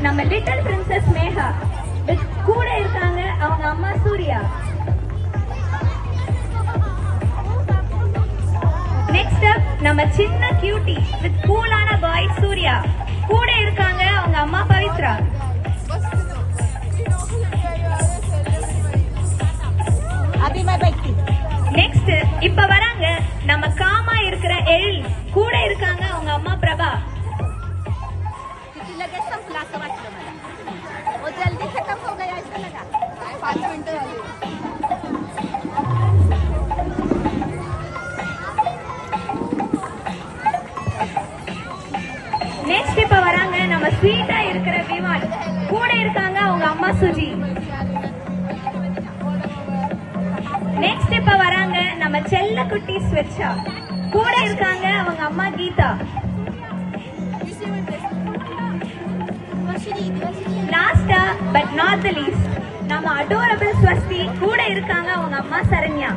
நம்ம little princess Megha கூட இருக்காங்க அவங்க அம்மா சூர்யா. நெக்ஸ்ட் அப் நம்ம சின்ன கியூட்டி வித் கூலான பாய் சூர்யா கூட இருக்காங்க அவங்க அம்மா பவித்ரா. நெக்ஸ்ட் இப்ப வராங்க நம்ம காமா இருக்கிற எழில் கூட இருக்காங்க அவங்க அம்மா பிரபா. நெக்ஸ்ட் இப்ப வராங்க நம்ம ஸ்வீட்டா இருக்கிற விமான் கூட இருக்காங்க அவங்க அம்மா சுஜி. நெக்ஸ்ட் இப்ப வராங்க நம்ம செல்ல குட்டி ஸ்வெச்சா கூட இருக்காங்க அவங்க அம்மா கீதா. லாஸ்டா பட் நாட் தி லீஸ்ட் நம்ம அடோரபிள் ஸ்வஸ்தி கூட இருக்காங்க அவங்க அம்மா சரண்யா.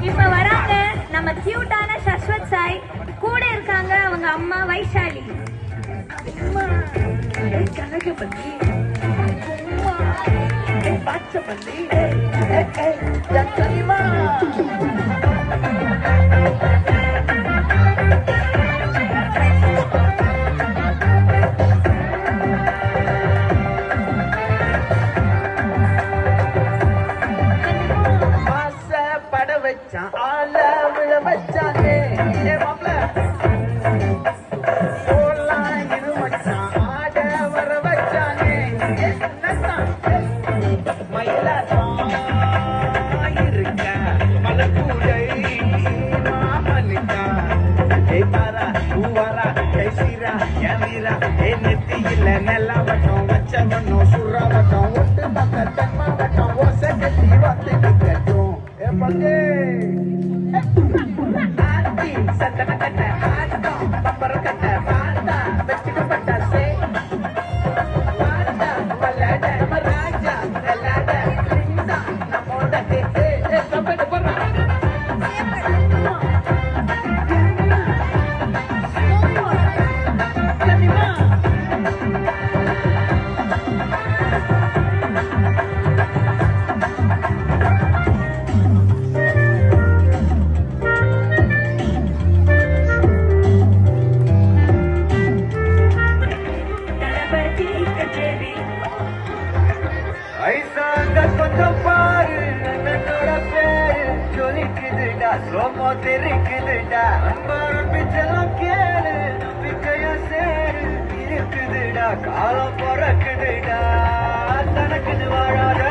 இப்ப வராங்க நம்ம கியூட்டான சஸ்வத் சாய் கூட இருக்காங்க அவங்க அம்மா வைஷாலி. ஜொலிக்குதுடா சோமோ தெரிக்குதுடா அன்பாரம் பிச்செல்லாம் கேளு நம்பிக்கையா சேரு இருக்குதுடா காலம் பிறக்குதுடா தனக்குன்னு வாழாத